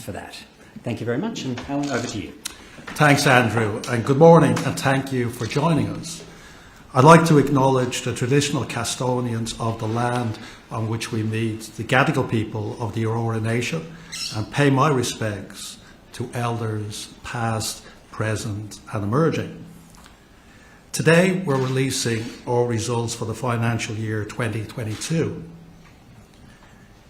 for that. Thank you very much, and Alan, over to you. Thanks, Andrew, and good morning, and thank you for joining us. I'd like to acknowledge the traditional custodians of the land on which we meet, the Gadigal people of the Aurora Nation, and pay my respects to elders past, present and emerging. Today we're releasing our results for the financial year 2022.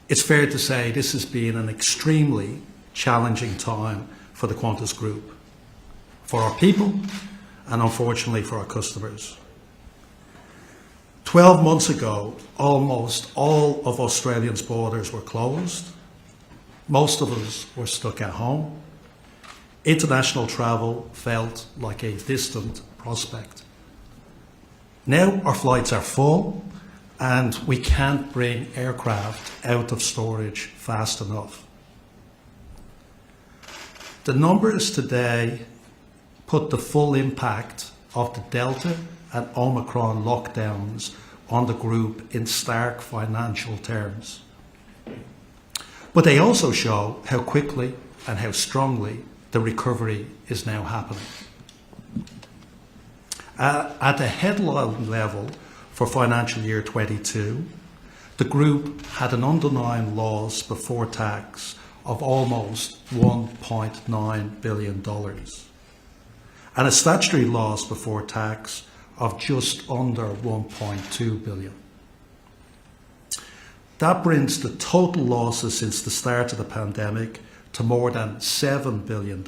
It's fair to say this has been an extremely challenging time for the Qantas Group, for our people and unfortunately for our customers. 12 months ago, almost all of Australia's borders were closed. Most of us were stuck at home. International travel felt like a distant prospect. Now our flights are full and we can't bring aircraft out of storage fast enough. The numbers today put the full impact of the Delta and Omicron lockdowns on the group in stark financial terms. But they also show how quickly and how strongly the recovery is now happening. At a headline level for financial year 22, the group had an underlying loss before tax of almost $1.9 billion and a statutory loss before tax of just under $1.2 billion. That brings the total losses since the start of the pandemic to more than $7 billion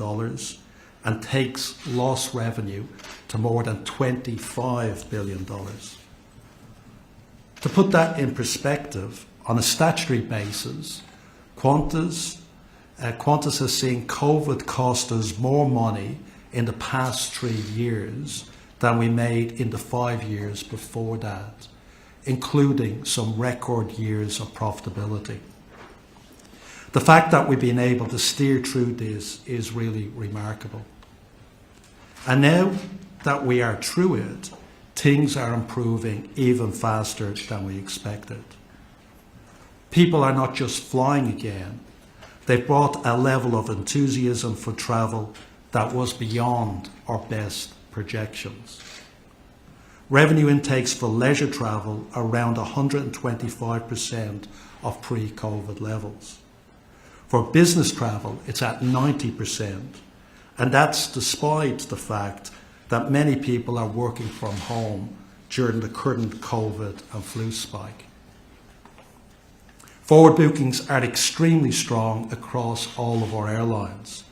and takes lost revenue to more than $25 billion. To put that in perspective, on a statutory basis, Qantas has seen COVID cost us more money in the past 3 years than we made in the 5 years before that, including some record years of profitability. The fact that we've been able to steer through this is really remarkable. And now that we are through it, things are improving even faster than we expected. People are not just flying again, they've brought a level of enthusiasm for travel that was beyond our best projections. Revenue intakes for leisure travel are around 125% of pre-COVID levels. For business travel, it's at 90%, and that's despite the fact that many people are working from home during the current COVID and flu spike. Forward bookings are extremely strong across all of our airlines,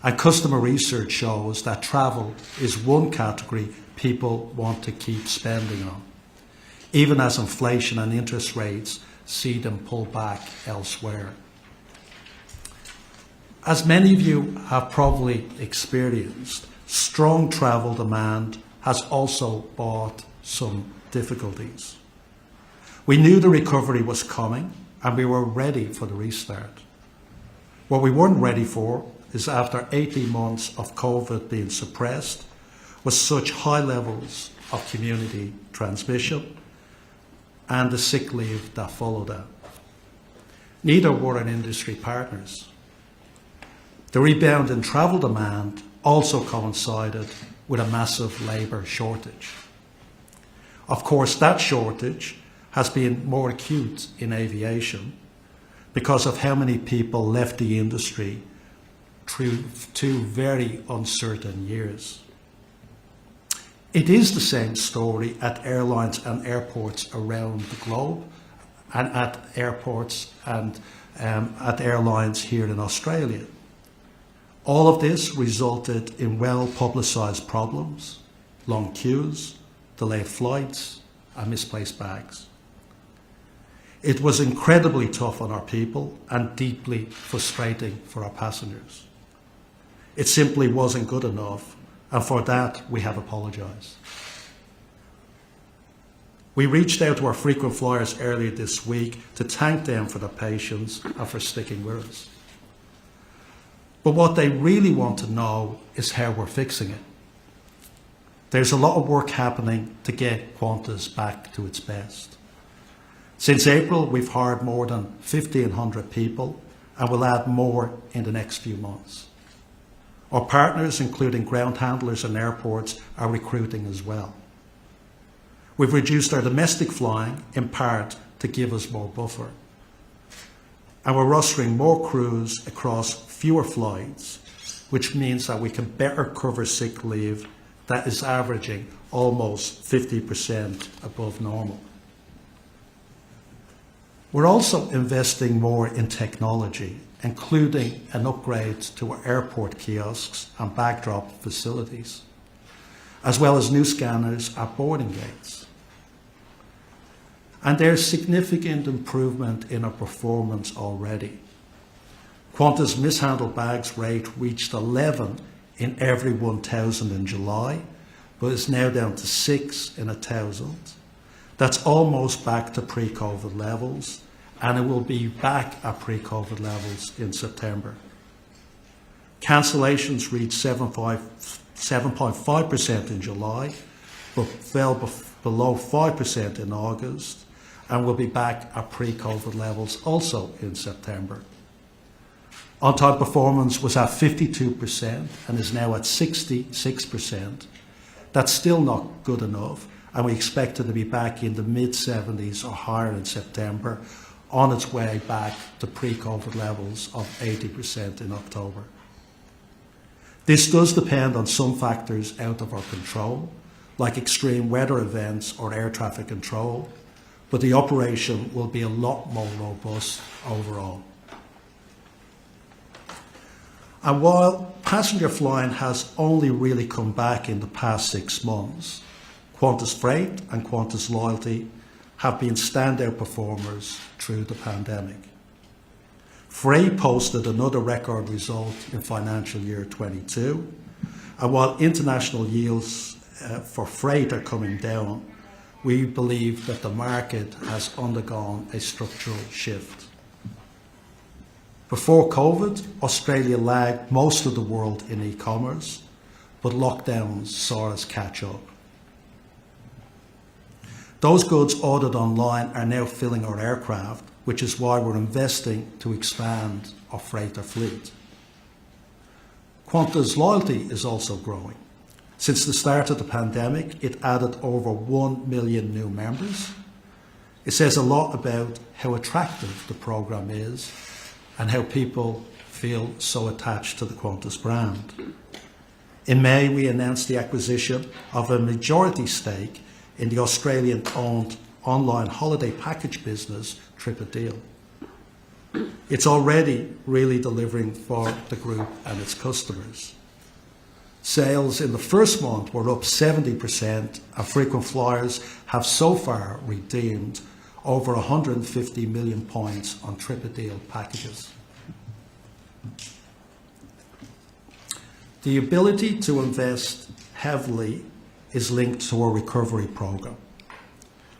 and customer research shows that travel is one category people want to keep spending on, even as inflation and interest rates see them pull back elsewhere. As many of you have probably experienced, strong travel demand has also brought some difficulties. We knew the recovery was coming and we were ready for the restart. What we weren't ready for is after 18 months of COVID being suppressed, with such high levels of community transmission and the sick leave that followed that. Neither were our industry partners. The rebound in travel demand also coincided with a massive labour shortage. Of course, that shortage has been more acute in aviation because of how many people left the industry through 2 very uncertain years. It is the same story at airlines and airports around the globe, and at airports and at airlines here in Australia. All of this resulted in well-publicised problems, long queues, delayed flights, and misplaced bags. It was incredibly tough on our people and deeply frustrating for our passengers. It simply wasn't good enough, and for that we have apologised. We reached out to our frequent flyers earlier this week to thank them for their patience and for sticking with us. But what they really want to know is how we're fixing it. There's a lot of work happening to get Qantas back to its best. Since April, we've hired more than 1,500 people and will add more in the next few months. Our partners, including ground handlers and airports, are recruiting as well. We've reduced our domestic flying, in part to give us more buffer. And we're rostering more crews across fewer flights, which means that we can better cover sick leave that is averaging almost 50% above normal. We're also investing more in technology, including an upgrade to our airport kiosks and bag drop facilities, as well as new scanners at boarding gates. And there's significant improvement in our performance already. Qantas mishandled bags rate reached 11 in every 1,000 in July, but is now down to 6 in 1,000. That's almost back to pre-COVID levels, and it will be back at pre-COVID levels in September. Cancellations reached 7.5% in July, but fell below 5% in August, and will be back at pre-COVID levels also in September. On-time performance was at 52% and is now at 66%. That's still not good enough, and we expect it to be back in the mid-70s or higher in September, on its way back to pre-COVID levels of 80% in October. This does depend on some factors out of our control, like extreme weather events or air traffic control, but the operation will be a lot more robust overall. And while passenger flying has only really come back in the past 6 months, Qantas Freight and Qantas Loyalty have been standout performers through the pandemic. Freight posted another record result in financial year 22, and while international yields for freight are coming down, we believe that the market has undergone a structural shift. Before COVID, Australia lagged most of the world in e-commerce, but lockdowns saw us catch up. Those goods ordered online are now filling our aircraft, which is why we're investing to expand our freighter fleet. Qantas Loyalty is also growing. Since the start of the pandemic, it added over 1 million new members. It says a lot about how attractive the program is and how people feel so attached to the Qantas brand. In May, we announced the acquisition of a majority stake in the Australian-owned online holiday package business, TripADeal. It's already really delivering for the group and its customers. Sales in the first month were up 70%, and frequent flyers have so far redeemed over 150 million points on TripADeal packages. The ability to invest heavily is linked to our recovery program.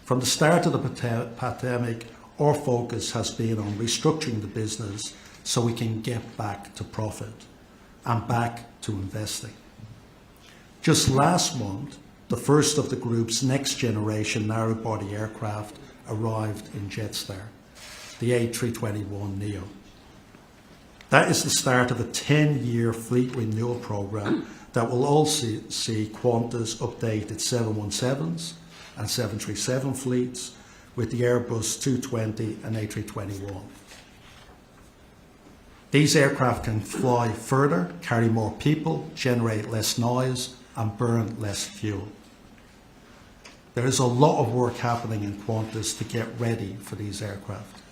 From the start of the pandemic, our focus has been on restructuring the business so we can get back to profit and back to investing. Just last month, the first of the group's next generation narrow-body aircraft arrived in Jetstar, the A321neo. That is the start of a 10-year fleet renewal program that will also see Qantas update its 717s and 737 fleets with the Airbus 220 and A321. These aircraft can fly further, carry more people, generate less noise, and burn less fuel. There is a lot of work happening in Qantas to get ready for these aircraft.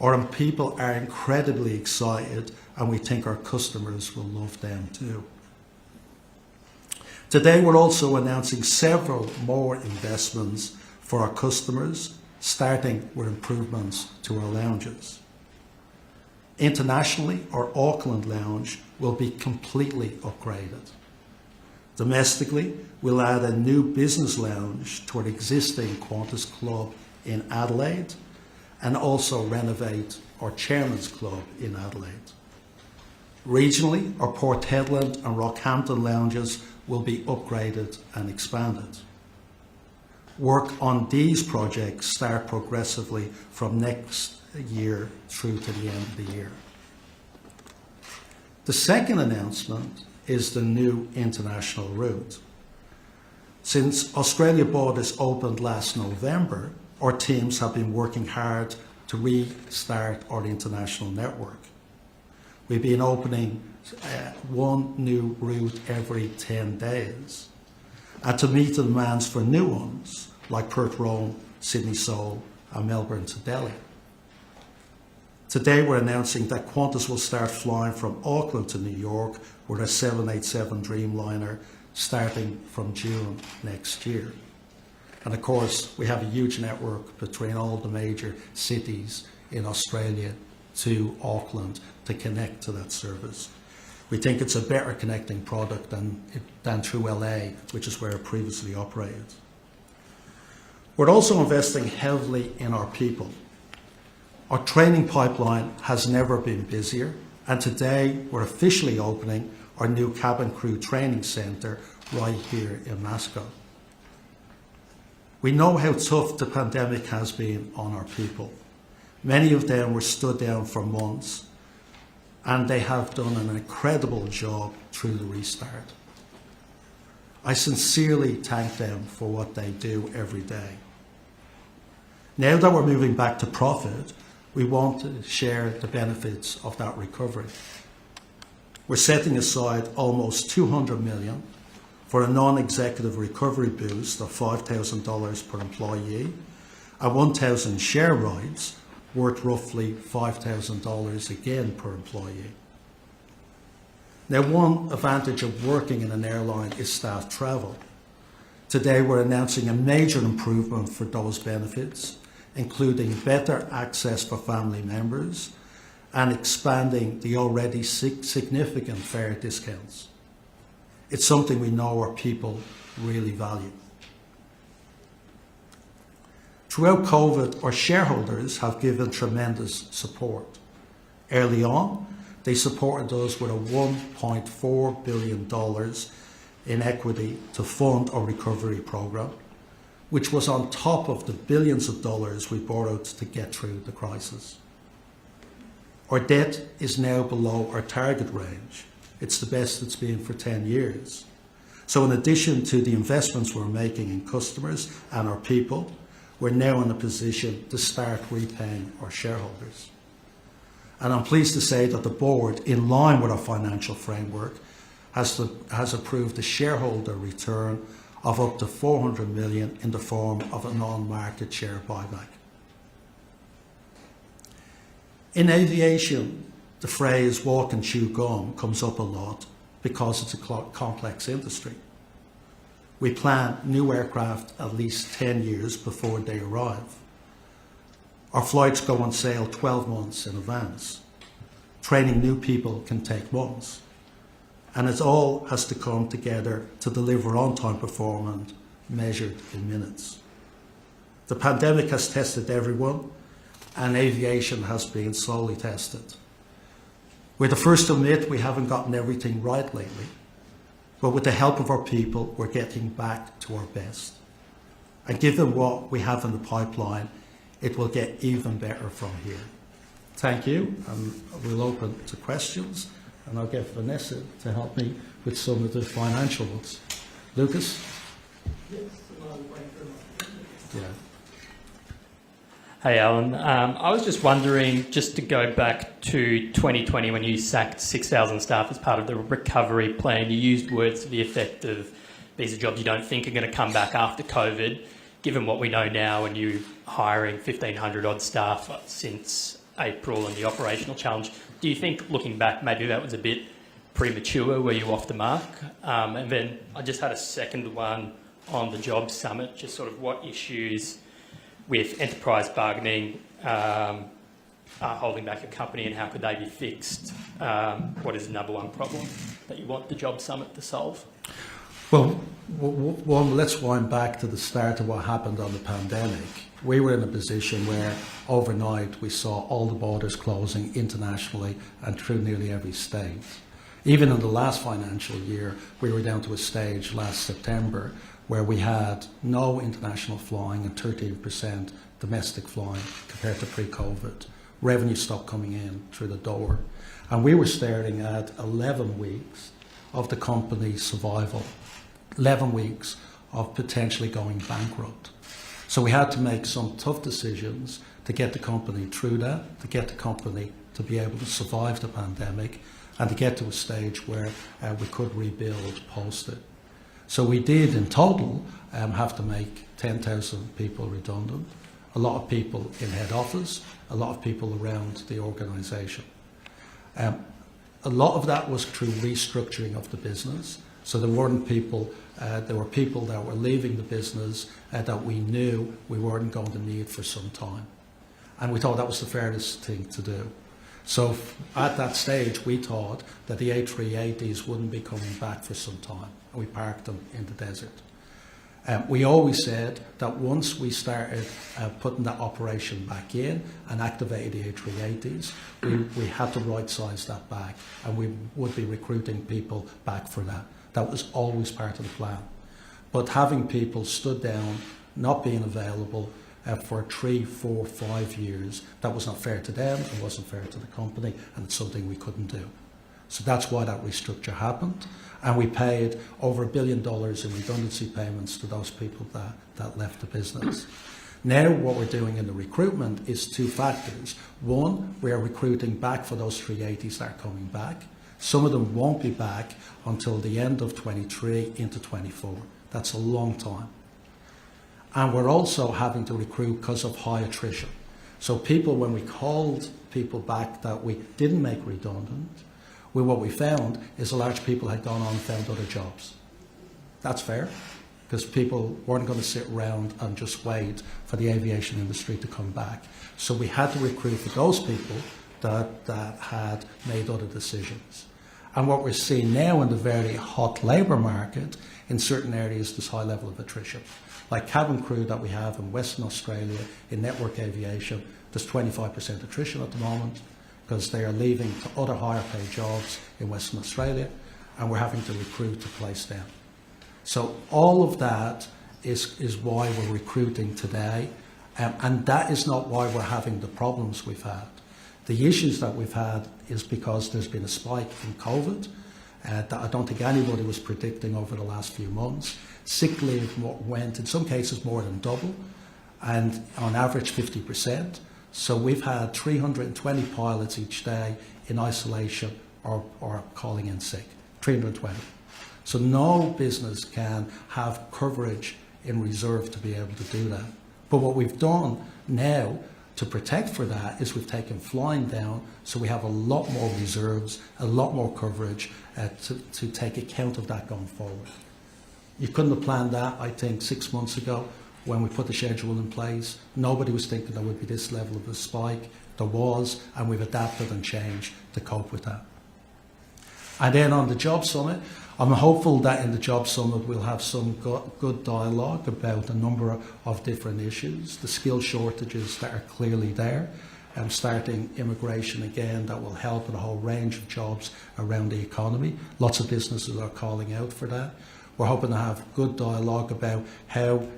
Our people are incredibly excited, and we think our customers will love them too. Today, we're also announcing several more investments for our customers, starting with improvements to our lounges. Internationally, our Auckland lounge will be completely upgraded. Domestically, we'll add a new business lounge to our existing Qantas Club in Adelaide and also renovate our Chairman's Club in Adelaide. Regionally, our Port Hedland and Rockhampton lounges will be upgraded and expanded. Work on these projects start progressively from next year through to the end of the year. The second announcement is the new international route. Since Australia borders opened last November, our teams have been working hard to restart our international network. We've been opening one new route every 10 days, and to meet the demands for new ones, like Perth Rome, Sydney Seoul, and Melbourne to Delhi. Today we're announcing that Qantas will start flying from Auckland to New York with a 787 Dreamliner starting from June next year. And of course, we have a huge network between all the major cities in Australia to Auckland to connect to that service. We think it's a better connecting product than through LA, which is where it previously operated. We're also investing heavily in our people. Our training pipeline has never been busier, and today we're officially opening our new cabin crew training centre right here in Mascot. We know how tough the pandemic has been on our people. Many of them were stood down for months, and they have done an incredible job through the restart. I sincerely thank them for what they do every day. Now that we're moving back to profit, we want to share the benefits of that recovery. We're setting aside almost $200 million for a non-executive recovery boost of $5,000 per employee and 1,000 share rights worth roughly $5,000 again per employee. Now, one advantage of working in an airline is staff travel. Today we're announcing a major improvement for those benefits, including better access for family members and expanding the already significant fare discounts. It's something we know our people really value. Throughout COVID, our shareholders have given tremendous support. Early on, they supported us with a $1.4 billion in equity to fund our recovery program, which was on top of the billions of dollars we borrowed to get through the crisis. Our debt is now below our target range. It's the best it's been for 10 years. So in addition to the investments we're making in customers and our people, we're now in a position to start repaying our shareholders. And I'm pleased to say that the board, in line with our financial framework, has approved a shareholder return of up to $400 million in the form of a non-market share buyback. In aviation, the phrase walk and chew gum comes up a lot because it's a complex industry. We plan new aircraft at least 10 years before they arrive. Our flights go on sale 12 months in advance. Training new people can take months. And it all has to come together to deliver on-time performance measured in minutes. The pandemic has tested everyone, and aviation has been slowly tested. We're the first to admit we haven't gotten everything right lately, but with the help of our people, we're getting back to our best. And given what we have in the pipeline, it will get even better from here. Thank you, and we'll open to questions, and I'll get Vanessa to help me with some of the financial ones. Lucas? Yes, Yeah. Hey Alan, I was just wondering, just to go back to 2020 when you sacked 6,000 staff as part of the recovery plan, you used words to the effect of these are jobs you don't think are going to come back after COVID. Given what we know now and you hiring 1,500 odd staff since April and the operational challenge, do you think looking back maybe that was a bit premature? Were you off the mark? And then I just had a second one on the Jobs Summit, just sort of what issues with enterprise bargaining are holding back a company and how could they be fixed? What is the number one problem that you want the Jobs Summit to solve? Well, let's wind back to the start of what happened on the pandemic. We were in a position where overnight we saw all the borders closing internationally and through nearly every state. Even in the last financial year, we were down to a stage last September where we had no international flying and 13% domestic flying compared to pre-COVID. Revenue stopped coming in through the door. And we were staring at 11 weeks of the company's survival, 11 weeks of potentially going bankrupt. So we had to make some tough decisions to get the company through that, to get the company to be able to survive the pandemic, and to get to a stage where we could rebuild post it. So we did in total have to make 10,000 people redundant, a lot of people in head office, a lot of people around the organisation. A lot of that was through restructuring of the business. So there weren't people, there were people that were leaving the business that we knew we weren't going to need for some time. And we thought that was the fairest thing to do. So at that stage, we thought that the A380s wouldn't be coming back for some time. And we parked them in the desert. We always said that once we started putting that operation back in and activated the A380s, we had to right-size that back, and we would be recruiting people back for that. That was always part of the plan. But having people stood down, not being available for 3, 4, 5 years, that was not fair to them, it wasn't fair to the company, and it's something we couldn't do. So that's why that restructure happened. And we paid over $1 billion in redundancy payments to those people that left the business. Now what we're doing in the recruitment is 2 factors. One, we are recruiting back for those 380s that are coming back. Some of them won't be back until the end of 23 into 24. That's a long time. And we're also having to recruit because of high attrition. So people, when we called people back that we didn't make redundant, what we found is a large people had gone on and found other jobs. That's fair, because people weren't going to sit around and just wait for the aviation industry to come back. So we had to recruit for those people that had made other decisions. And what we're seeing now in the very hot labour market, in certain areas there's high level of attrition. Like cabin crew that we have in Western Australia, in network aviation, there's 25% attrition at the moment, because they are leaving to other higher paid jobs in Western Australia, and we're having to recruit to place them. So all of that is why we're recruiting today, and that is not why we're having the problems we've had. The issues that we've had is because there's been a spike in COVID that I don't think anybody was predicting over the last few months. Sick leave went, in some cases, more than double, and on average 50%. So we've had 320 pilots each day in isolation or calling in sick, 320. So no business can have coverage in reserve to be able to do that. But what we've done now to protect for that is we've taken flying down, so we have a lot more reserves, a lot more coverage to take account of that going forward. You couldn't have planned that, I think, 6 months ago. When we put the schedule in place, nobody was thinking there would be this level of a spike. There was, and we've adapted and changed to cope with that. And then on the Job Summit, I'm hopeful that in the Job Summit we'll have some good dialogue about a number of different issues, the skill shortages that are clearly there, starting immigration again, that will help in a whole range of jobs around the economy. Lots of businesses are calling out for that. We're hoping to have good dialogue about how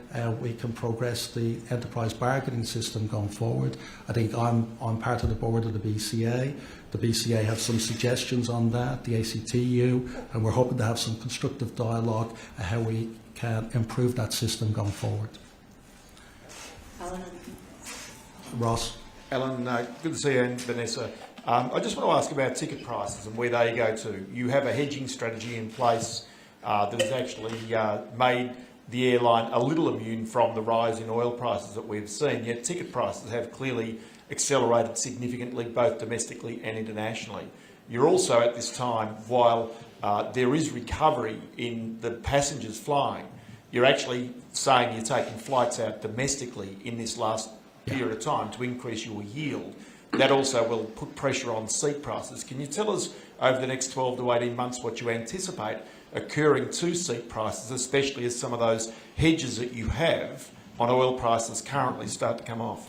we can progress the enterprise bargaining system going forward. I think I'm part of the board of the BCA. The BCA have some suggestions on that, the ACTU, and we're hoping to have some constructive dialogue on how we can improve that system going forward. Alan. Ross. Alan, good to see you, and Vanessa. I just want to ask about ticket prices and where they go to. You have a hedging strategy in place that has actually made the airline a little immune from the rise in oil prices that we've seen, yet ticket prices have clearly accelerated significantly both domestically and internationally. You're also at this time, while there is recovery in the passengers flying, you're actually saying you're taking flights out domestically in this last period of time to increase your yield. That also will put pressure on seat prices. Can you tell us over the next 12 to 18 months what you anticipate occurring to seat prices, especially as some of those hedges that you have on oil prices currently start to come off?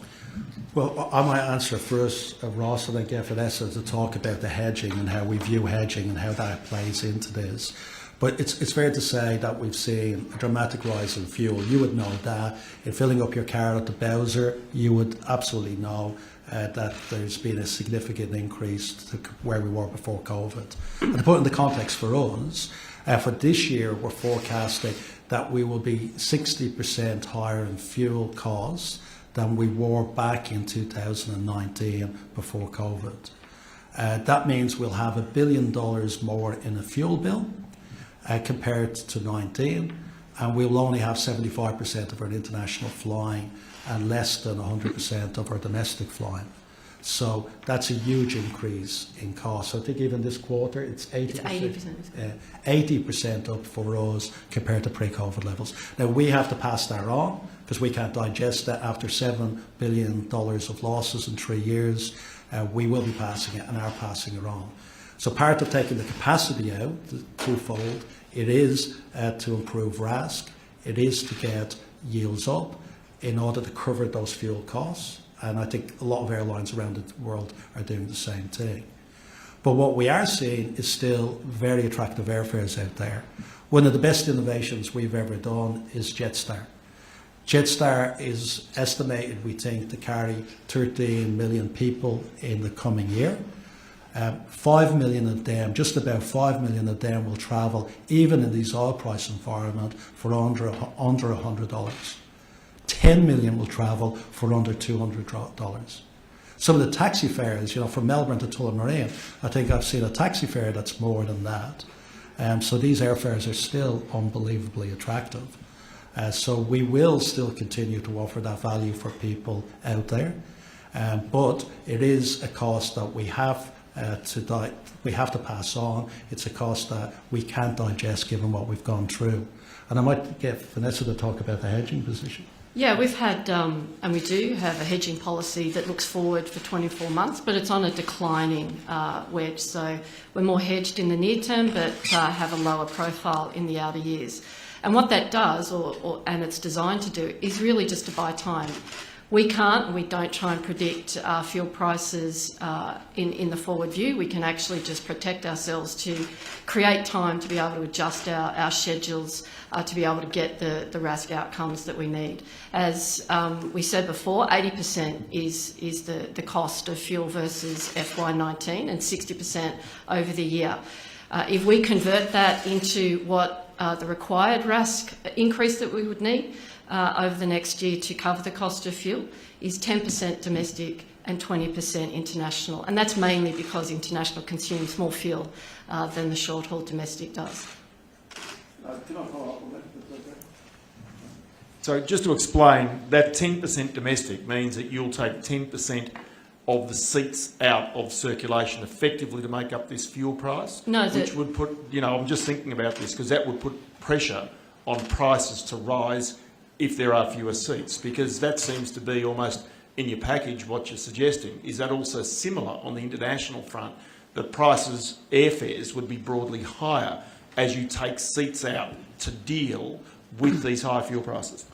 Well, I might answer first, Ross, and then get Vanessa to talk about the hedging and how we view hedging and how that plays into this. But it's fair to say that we've seen a dramatic rise in fuel. You would know that. In filling up your car at the Bowser, you would absolutely know that there's been a significant increase to where we were before COVID. And to put it in the context for us, for this year, we're forecasting that we will be 60% higher in fuel costs than we were back in 2019 before COVID. That means we'll have $1 billion more in a fuel bill compared to 19, and we'll only have 75% of our international flying and less than 100% of our domestic flying. So that's a huge increase in cost. So I think even this quarter, it's 80%. 80% up for us compared to pre-COVID levels. Now we have to pass that on because we can't digest that after $7 billion of losses in 3 years. We will be passing it and are passing it on. So part of taking the capacity out, twofold, it is to improve RASK, it is to get yields up in order to cover those fuel costs. And I think a lot of airlines around the world are doing the same thing. But what we are seeing is still very attractive airfares out there. One of the best innovations we've ever done is Jetstar. Jetstar is estimated, we think, to carry 13 million people in the coming year. 5 million of them, just about 5 million of them will travel, even in this oil price environment, for under $100. 10 million will travel for under $200. Some of the taxi fares, from Melbourne to Tullamarine, I think I've seen a taxi fare that's more than that. So these airfares are still unbelievably attractive. So we will still continue to offer that value for people out there. But it is a cost that we have to pass on. It's a cost that we can't digest given what we've gone through. And I might get Vanessa to talk about the hedging position. Yeah, we've had, and we do have a hedging policy that looks forward for 24 months, but it's on a declining wedge. So we're more hedged in the near term, but have a lower profile in the outer years. And what that does, and it's designed to do, is really just to buy time. We can't, and we don't try and predict fuel prices in the forward view. We can actually just protect ourselves to create time to be able to adjust our schedules to be able to get the RASK outcomes that we need. As we said before, 80% is the cost of fuel versus FY19 and 60% over the year. If we convert that into what the required RASK increase that we would need over the next year to cover the cost of fuel is 10% domestic and 20% international. And that's mainly because international consumes more fuel than the short-haul domestic does. So just to explain, that 10% domestic means that you'll take 10% of the seats out of circulation effectively to make up this fuel price? No, which would put, I'm just thinking about this because that would put pressure on prices to rise if there are fewer seats, because that seems to be almost in your package what you're suggesting. Is that also similar on the international front, that prices, airfares would be broadly higher as you take seats out to deal with these high fuel prices?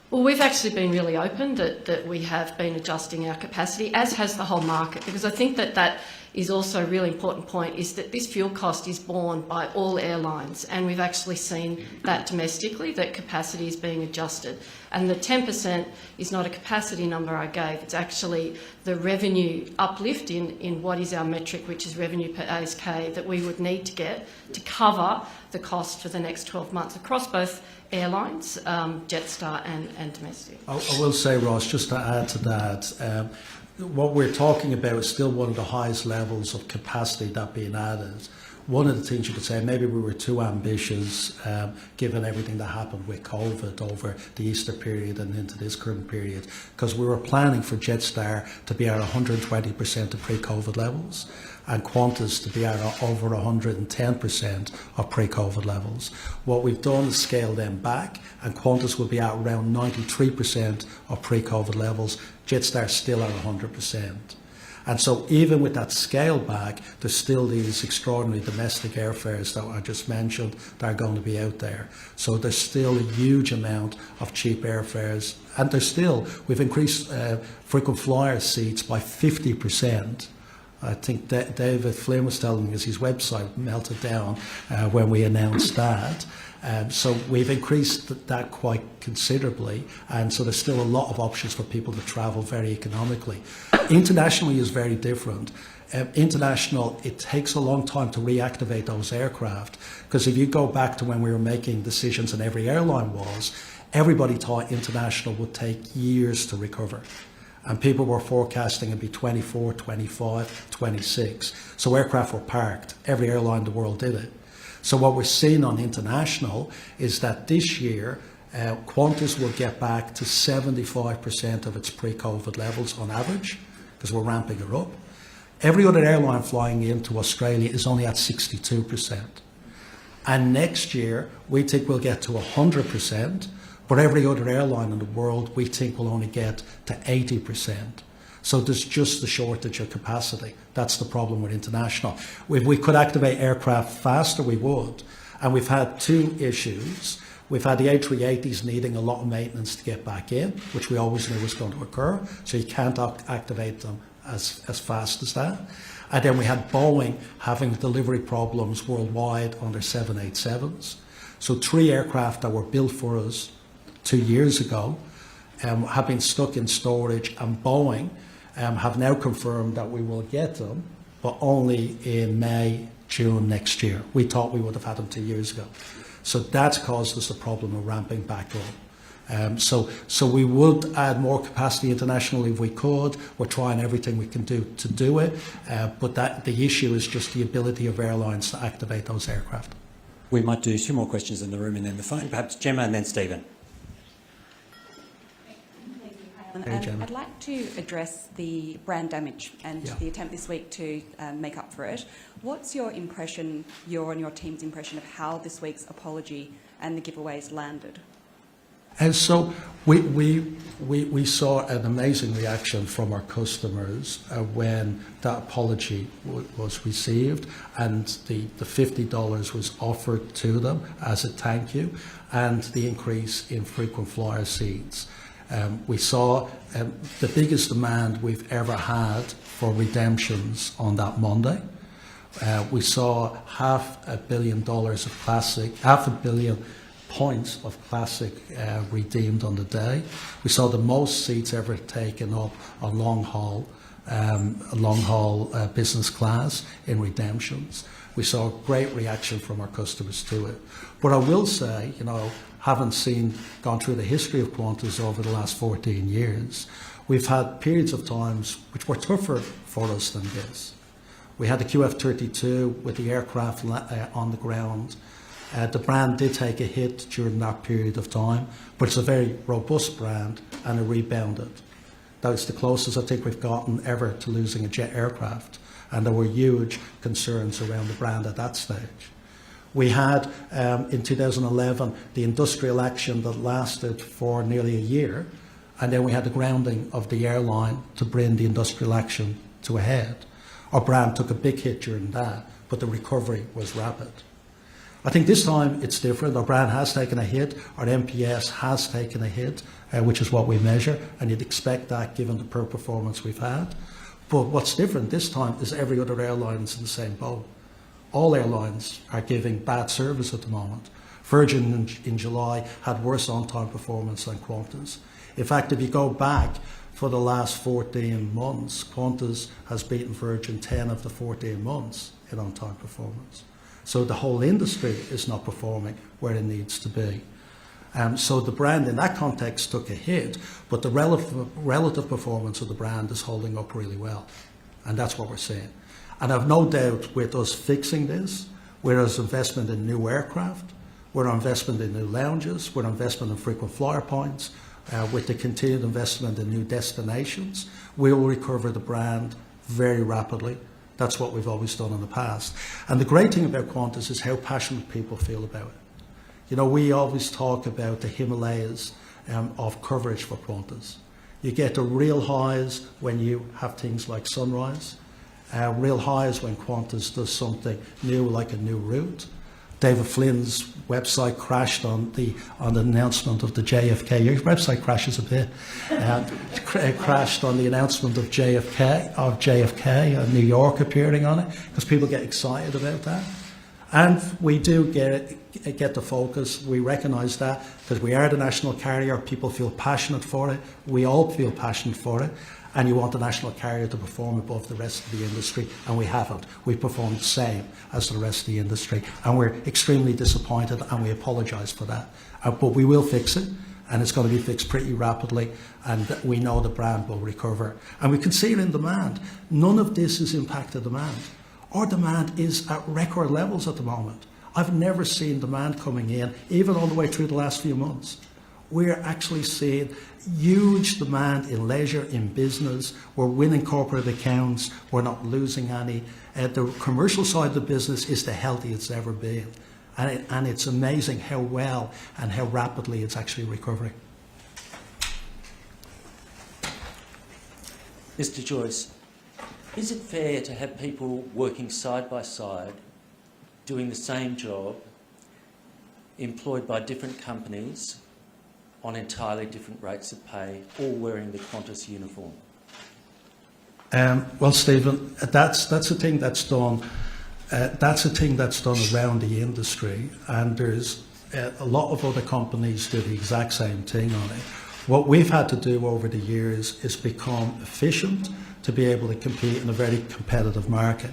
Well, we've actually been really open that we have been adjusting our capacity, as has the whole market, because I think that is also a really important point, is that this fuel cost is borne by all airlines, and we've actually seen that domestically, that capacity is being adjusted. And the 10% is not a capacity number I gave, it's actually the revenue uplift in what is our metric, which is revenue per ASK, that we would need to get to cover the cost for the next 12 months across both airlines, Jetstar and domestic. I will say, Ross, just to add to that, what we're talking about is still one of the highest levels of capacity that being added. One of the things you could say, maybe we were too ambitious given everything that happened with COVID over the Easter period and into this current period, because we were planning for Jetstar to be at 120% of pre-COVID levels and Qantas to be at over 110% of pre-COVID levels. What we've done is scale them back, and Qantas will be at around 93% of pre-COVID levels, Jetstar still at 100%. And so even with that scale back, there's still these extraordinary domestic airfares that I just mentioned that are going to be out there. So there's still a huge amount of cheap airfares. And we've increased frequent flyer seats by 50% I think David Flynn was telling us his website melted down when we announced that. So we've increased that quite considerably, and so there's still a lot of options for people to travel very economically. Internationally is very different. International, it takes a long time to reactivate those aircraft, because if you go back to when we were making decisions, and every airline was, everybody thought international would take years to recover. And people were forecasting it'd be 24, 25, 26. So aircraft were parked. Every airline in the world did it. So what we're seeing on international is that this year, Qantas will get back to 75% of its pre-COVID levels on average, because we're ramping it up. Every other airline flying into Australia is only at 62%. And next year, we think we'll get to 100%, but every other airline in the world, we think will only get to 80%. So there's just a shortage of capacity. That's the problem with international. If we could activate aircraft faster, we would. And we've had two issues. We've had the A380s needing a lot of maintenance to get back in, which we always knew was going to occur. So you can't activate them as fast as that. And then we had Boeing having delivery problems worldwide on their 787s. So 3 aircraft that were built for us 2 years ago have been stuck in storage, and Boeing have now confirmed that we will get them, but only in May, June next year. We thought we would have had them 2 years ago. So that's caused us the problem of ramping back up. So we would add more capacity internationally if we could. We're trying everything we can do to do it, but the issue is just the ability of airlines to activate those aircraft. We might do 2 more questions in the room and then the phone. Perhaps Gemma and then Stephen. I'd like to address the brand damage and the attempt this week to make up for it. What's your impression, your and your team's impression of how this week's apology and the giveaways landed? And so we saw an amazing reaction from our customers when that apology was received, and the $50 was offered to them as a thank you, and the increase in frequent flyer seats. We saw the biggest demand we've ever had for redemptions on that Monday. We saw $500 million of classic, $500 million points of classic redeemed on the day. We saw the most seats ever taken up on long haul business class in redemptions. We saw a great reaction from our customers to it. But I will say, having gone through the history of Qantas over the last 14 years, we've had periods of times which were tougher for us than this. We had the QF-32 with the aircraft on the ground. The brand did take a hit during that period of time, but it's a very robust brand, and it rebounded. That's the closest I think we've gotten ever to losing a jet aircraft, and there were huge concerns around the brand at that stage. We had, in 2011, the industrial action that lasted for nearly a year, and then we had the grounding of the airline to bring the industrial action to a head. Our brand took a big hit during that, but the recovery was rapid. I think this time it's different. Our brand has taken a hit. Our NPS has taken a hit, which is what we measure, and you'd expect that given the poor performance we've had. But what's different this time is every other airline is in the same boat. All airlines are giving bad service at the moment. Virgin in July had worse on-time performance than Qantas. In fact, if you go back for the last 14 months, Qantas has beaten Virgin 10 of the 14 months in on-time performance. So the whole industry is not performing where it needs to be. So the brand in that context took a hit, but the relative performance of the brand is holding up really well. And that's what we're seeing. And I've no doubt with us fixing this, with us investment in new aircraft, with our investment in new lounges, with our investment in frequent flyer points, with the continued investment in new destinations, we will recover the brand very rapidly. That's what we've always done in the past. And the great thing about Qantas is how passionate people feel about it. We always talk about the Himalayas of coverage for Qantas. You get the real highs when you have things like Sunrise, real highs when Qantas does something new, like a new route. David Flynn's website crashed on the announcement of the JFK. Your website crashes a bit. It crashed on the announcement of JFK, New York appearing on it, because people get excited about that. And we do get the focus. We recognise that because we are the national carrier. People feel passionate for it. We all feel passionate for it. And you want the national carrier to perform above the rest of the industry, and we haven't. We've performed the same as the rest of the industry, and we're extremely disappointed, and we apologise for that. But we will fix it, and it's going to be fixed pretty rapidly, and we know the brand will recover. And we can see it in demand. None of this has impacted demand. Our demand is at record levels at the moment. I've never seen demand coming in, even all the way through the last few months. We're actually seeing huge demand in leisure, in business. We're winning corporate accounts. We're not losing any. The commercial side of the business is the healthiest it's ever been. And it's amazing how well and how rapidly it's actually recovering. Mr. Joyce, is it fair to have people working side by side, doing the same job, employed by different companies, on entirely different rates of pay, all wearing the Qantas uniform? Well, Stephen, that's a thing that's done. That's a thing that's done around the industry, and there's a lot of other companies do the exact same thing on it. What we've had to do over the years is become efficient to be able to compete in a very competitive market.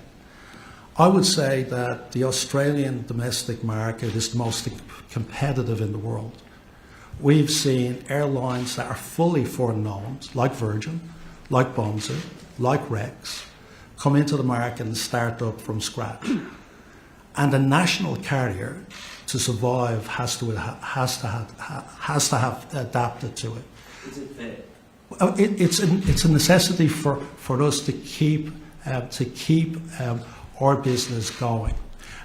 I would say that the Australian domestic market is the most competitive in the world. We've seen airlines that are fully foreign-owned, like Virgin, like Bonza, like Rex, come into the market and start up from scratch. And a national carrier, to survive, has to have adapted to it. Is it fair? It's a necessity for us to keep our business going.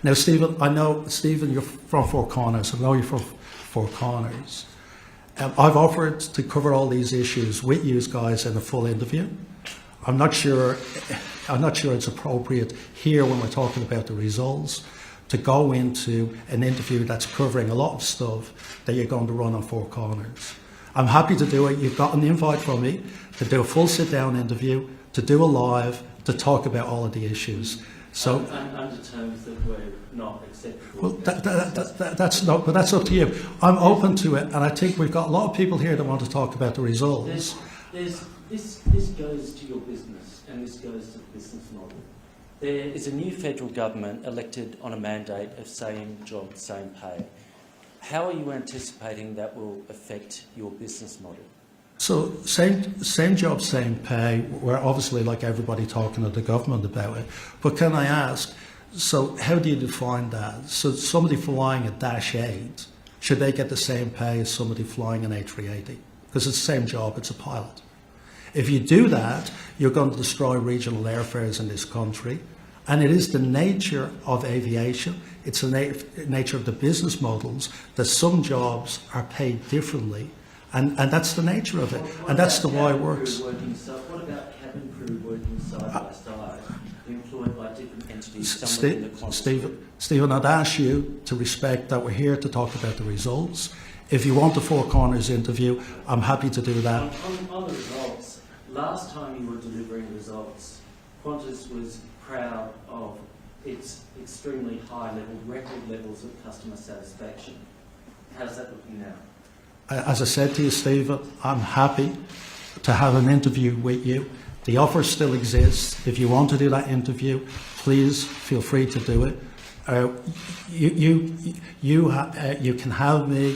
Now, Stephen, I know, Stephen, you're from Four Corners. I know you're from Four Corners. I've offered to cover all these issues with you guys in a full interview. I'm not sure it's appropriate here when we're talking about the results to go into an interview that's covering a lot of stuff that you're going to run on Four Corners. I'm happy to do it. You've got an invite from me to do a full sit-down interview, to do a live, to talk about all of the issues. So, under terms that were not acceptable. Well, that's not, but that's up to you. I'm open to it, and I think we've got a lot of people here that want to talk about the results. This goes to your business, and this goes to the business model. There is a new federal government elected on a mandate of same job, same pay. How are you anticipating that will affect your business model? So same job, same pay. We're obviously, like everybody, talking to the government about it. But can I ask, so how do you define that? So somebody flying a Dash 8, should they get the same pay as somebody flying an A380? Because it's the same job, it's a pilot. If you do that, you're going to destroy regional airfares in this country. And it is the nature of aviation, it's the nature of the business models, that some jobs are paid differently. And that's the nature of it, and that's the way it works. What about cabin crew working side by side, employed by different entities? Stephen, I'd ask you to respect that we're here to talk about the results. If you want the Four Corners interview, I'm happy to do that. On the results, last time you were delivering results, Qantas was proud of its extremely high level, record levels of customer satisfaction. How's that looking now? As I said to you, Stephen, I'm happy to have an interview with you. The offer still exists. If you want to do that interview, please feel free to do it. You can have me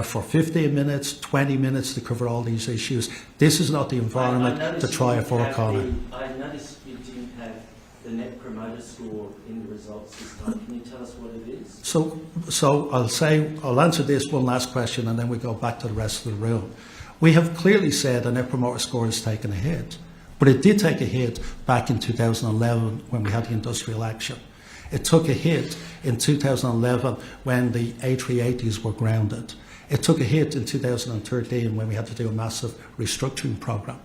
for 15 minutes, 20 minutes to cover all these issues. This is not the environment to try a Four Corner. I noticed you didn't have the Net Promoter Score in the results this time. Can you tell us what it is? So I'll answer this one last question, and then we go back to the rest of the room. We have clearly said the Net Promoter Score has taken a hit, but it did take a hit back in 2011 when we had the industrial action. It took a hit in 2011 when the A380s were grounded. It took a hit in 2013 when we had to do a massive restructuring program.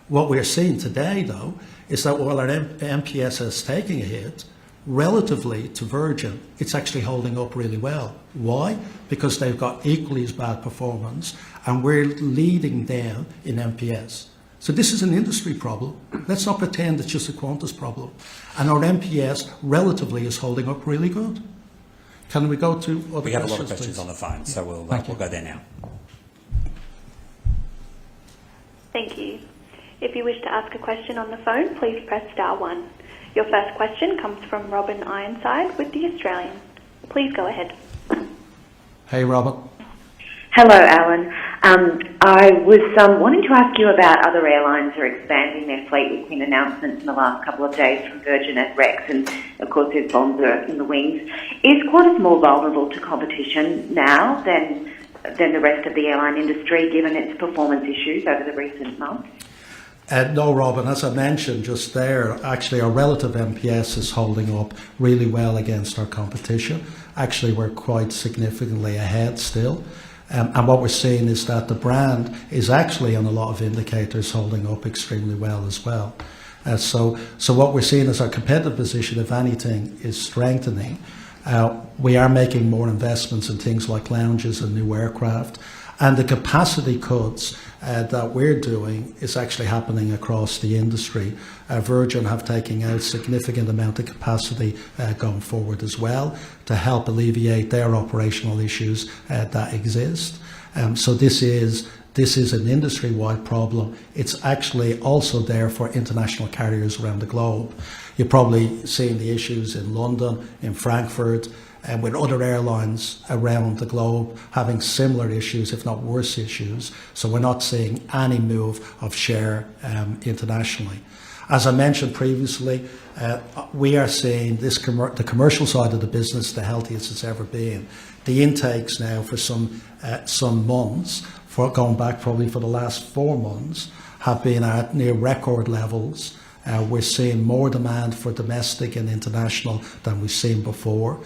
What we're seeing today, though, is that while our NPS is taking a hit, relatively to Virgin, it's actually holding up really well. Why? Because they've got equally as bad performance, and we're leading them in NPS. So this is an industry problem. Let's not pretend it's just a Qantas problem. And our NPS relatively is holding up really good. Can we go to other questions? We have a lot of questions please? on the phone, so we'll go there now. Thank you. If you wish to ask a question on the phone, please press star 1. Your first question comes from Robin Ironside with The Australian. Please go ahead. Hey, Robin. Hello, Alan. I was wanting to ask you about other airlines who are expanding their fleet. We've seen announcements in the last couple of days from Virgin at Rex, and of course there's Bonza in the wings. Is Qantas more vulnerable to competition now than the rest of the airline industry, given its performance issues over the recent months? No, Robin, as I mentioned just there, actually our relative NPS is holding up really well against our competition. Actually, we're quite significantly ahead still. And what we're seeing is that the brand is actually on a lot of indicators holding up extremely well as well. So what we're seeing is our competitive position, if anything, is strengthening. We are making more investments in things like lounges and new aircraft. And the capacity cuts that we're doing is actually happening across the industry. Virgin have taken out significant amount of capacity going forward as well to help alleviate their operational issues that exist. So this is an industry-wide problem. It's actually also there for international carriers around the globe. You're probably seeing the issues in London, in Frankfurt, and with other airlines around the globe having similar issues, if not worse issues. So we're not seeing any move of share internationally. As I mentioned previously, we are seeing the commercial side of the business the healthiest it's ever been. The intakes now for some months, going back probably for the last 4 months, have been at near record levels. We're seeing more demand for domestic and international than we've seen before.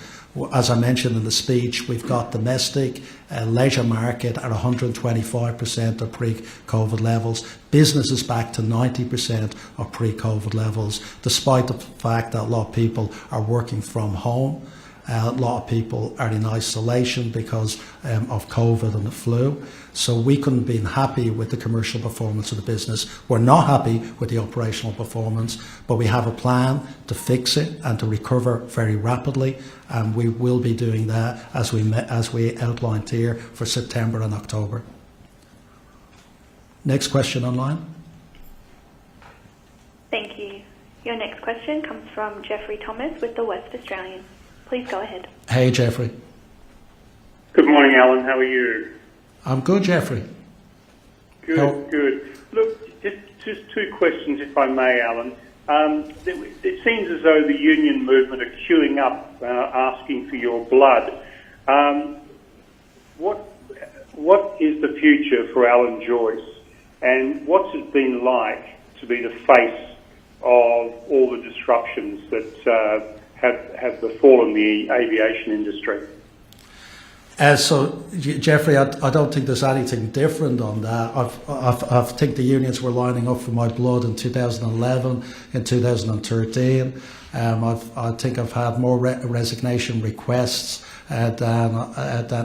As I mentioned in the speech, we've got domestic leisure market at 125% of pre-COVID levels. Business is back to 90% of pre-COVID levels, despite the fact that a lot of people are working from home. A lot of people are in isolation because of COVID and the flu. So we couldn't be happy with the commercial performance of the business. We're not happy with the operational performance, but we have a plan to fix it and to recover very rapidly. And we will be doing that as we outlined here for September and October. Next question online. Thank you. Your next question comes from Jeffrey Thomas with The West Australian. Please go ahead. Hey, Jeffrey. Good morning, Alan. How are you? I'm good, Jeffrey. Good, good. Look, just 2 questions, if I may, Alan. It seems as though the union movement are queuing up, asking for your blood. What is the future for Alan Joyce, and what's it been like to be the face of all the disruptions that have befallen the aviation industry? So, Jeffrey, I don't think there's anything different on that. I think the unions were lining up for my blood in 2011, in 2013. I think I've had more resignation requests than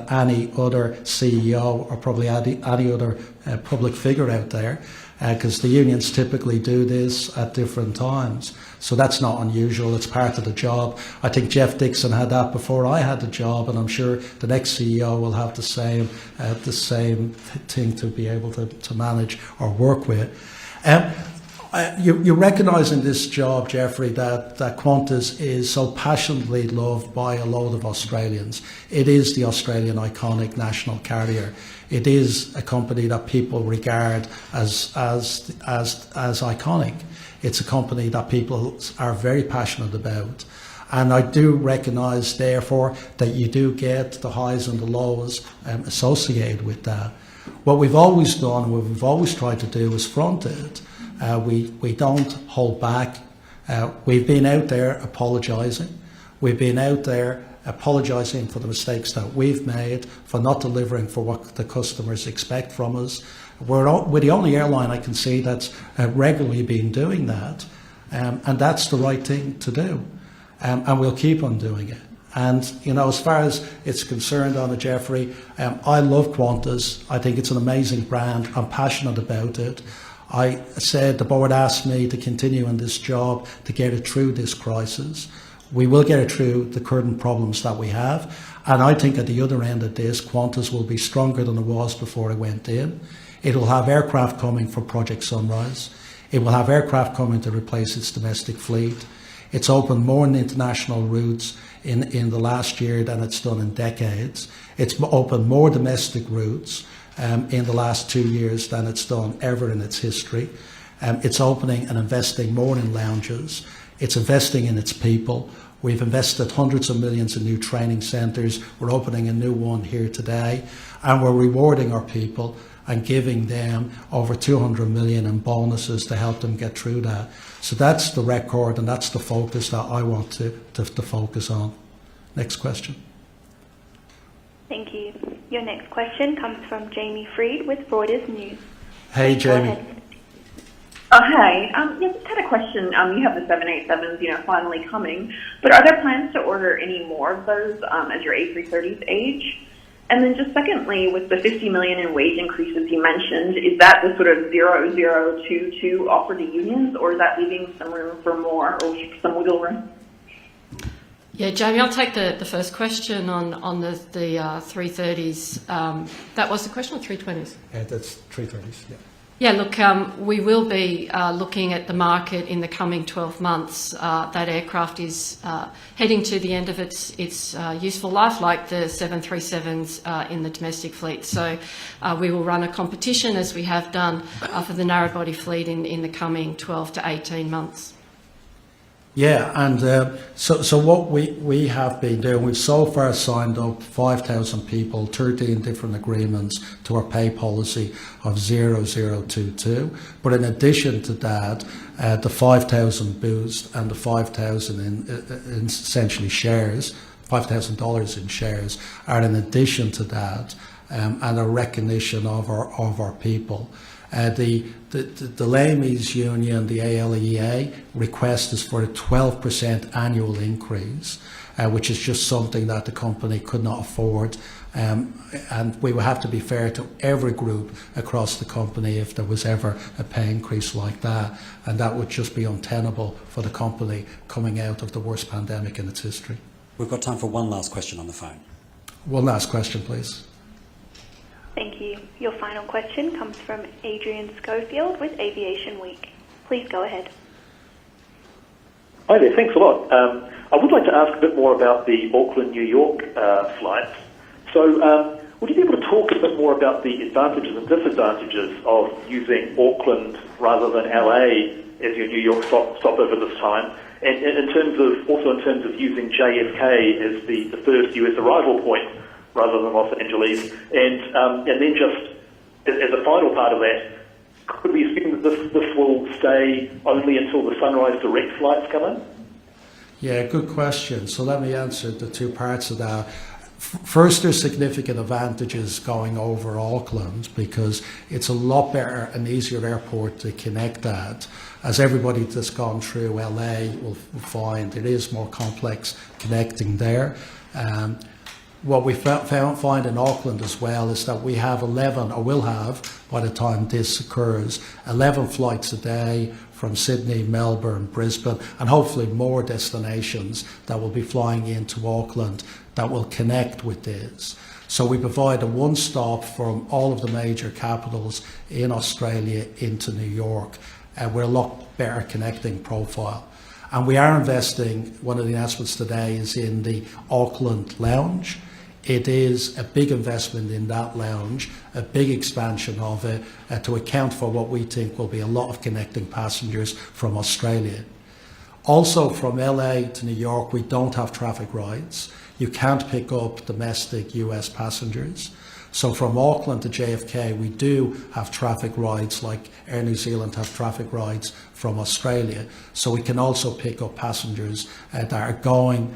any other CEO or probably any other public figure out there, because the unions typically do this at different times. So that's not unusual. It's part of the job. I think Jeff Dixon had that before I had the job, and I'm sure the next CEO will have the same thing to be able to manage or work with. You recognise in this job, Jeffrey, that Qantas is so passionately loved by a load of Australians. It is the Australian iconic national carrier. It is a company that people regard as iconic. It's a company that people are very passionate about. And I do recognise, therefore, that you do get the highs and the lows associated with that. What we've always done, what we've always tried to do is front it. We don't hold back. We've been out there apologising. We've been out there apologising for the mistakes that we've made, for not delivering for what the customers expect from us. We're the only airline I can see that's regularly been doing that, and that's the right thing to do. and we'll keep on doing it. And, you know, as far as it's concerned, Anna Jeffrey, I love Qantas. I think it's an amazing brand. I'm passionate about it. I said the board asked me to continue in this job to get it through this crisis. We will get it through the current problems that we have. And I think at the other end of this, Qantas will be stronger than it was before it went in. It will have aircraft coming for Project Sunrise. It will have aircraft coming to replace its domestic fleet. It's opened more international routes in the last year than it's done in decades. It's opened more domestic routes in the last 2 years than it's done ever in its history. It's opening and investing more in lounges. It's investing in its people. We've invested hundreds of millions in new training centres. We're opening a new one here today, and we're rewarding our people and giving them over 200 million in bonuses to help them get through that. So that's the record, and that's the focus that I want to focus on. Next question. Thank you. Your next question comes from Jamie Freed with Reuters News. Hey, Go Jamie. ahead. Oh, hey. Yeah, just had a question. You have the 787s, finally coming, but are there plans to order any more of those as your A330s age? And then just secondly, with the 50 million in wage increases you mentioned, is that the sort of 0022 offer to unions, or is that leaving some room for more or some wiggle room? Yeah, Jamie, I'll take the first question on the 330s. That was the question, or 320s? Yeah, that's 330s, yeah. Yeah, look, we will be looking at the market in the coming 12 months. That aircraft is heading to the end of its useful life, like the 737s in the domestic fleet. So we will run a competition, as we have done for the narrow-body fleet in the coming 12 to 18 months. Yeah, and so what we have been doing, we've so far signed up 5,000 people, 13 different agreements to our pay policy of 0022. But in addition to that, the 5,000 boost and the 5,000 in essentially shares, $5,000 in shares, are in addition to that, and a recognition of our people. The LAMES union, the ALEA, request is for a 12% annual increase, which is just something that the company could not afford. And we would have to be fair to every group across the company if there was ever a pay increase like that. And that would just be untenable for the company coming out of the worst pandemic in its history. We've got time for one last question on the phone. One last question, please. Thank you. Your final question comes from Adrian Schofield with Aviation Week. Please go ahead. Hi there, thanks a lot. I would like to ask a bit more about the Auckland-New York flights. So would you be able to talk a bit more about the advantages and disadvantages of using Auckland rather than LA as your New York stopover this time? And in terms of using JFK as the first US arrival point rather than Los Angeles, and then just as a final part of that, could we assume that this will stay only until the Sunrise Direct flights come in? Yeah, good question. So let me answer the two parts of that. First, there's significant advantages going over Auckland because it's a lot better and easier airport to connect at. As everybody that's gone through LA will find, it is more complex connecting there. What we find in Auckland as well is that we have 11, or will have, by the time this occurs, 11 flights a day from Sydney, Melbourne, Brisbane, and hopefully more destinations that will be flying into Auckland that will connect with this. So we provide a one-stop from all of the major capitals in Australia into New York. We're a lot better connecting profile. And we are investing, one of the announcements today is in the Auckland Lounge. It is a big investment in that lounge, a big expansion of it to account for what we think will be a lot of connecting passengers from Australia. Also from LA to New York, we don't have traffic rights. You can't pick up domestic US passengers. So from Auckland to JFK, we do have traffic rights, like Air New Zealand have traffic rights from Australia. So we can also pick up passengers that are going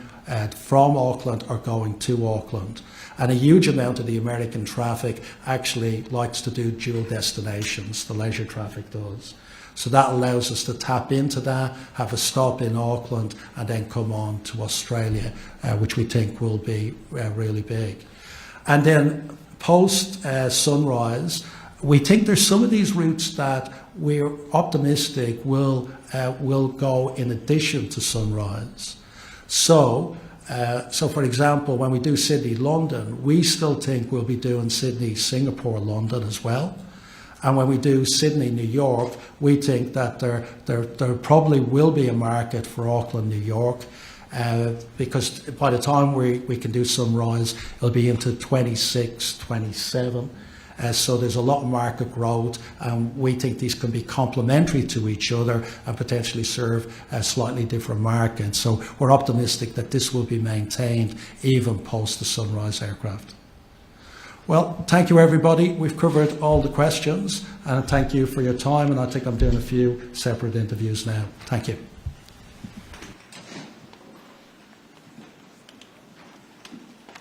from Auckland or going to Auckland. And a huge amount of the American traffic actually likes to do dual destinations, the leisure traffic does. So that allows us to tap into that, have a stop in Auckland, and then come on to Australia, which we think will be really big. And then post Sunrise, we think there's some of these routes that we're optimistic will go in addition to Sunrise. So for example, when we do Sydney-London, we still think we'll be doing Sydney-Singapore-London as well. And when we do Sydney-New York, we think that there probably will be a market for Auckland-New York, because by the time we can do Sunrise, it'll be into 26, 27. So there's a lot of market growth, and we think these can be complementary to each other and potentially serve slightly different markets. So we're optimistic that this will be maintained even post the Sunrise aircraft. Well, thank you everybody. We've covered all the questions, and thank you for your time, and I think I'm doing a few separate interviews now. Thank you.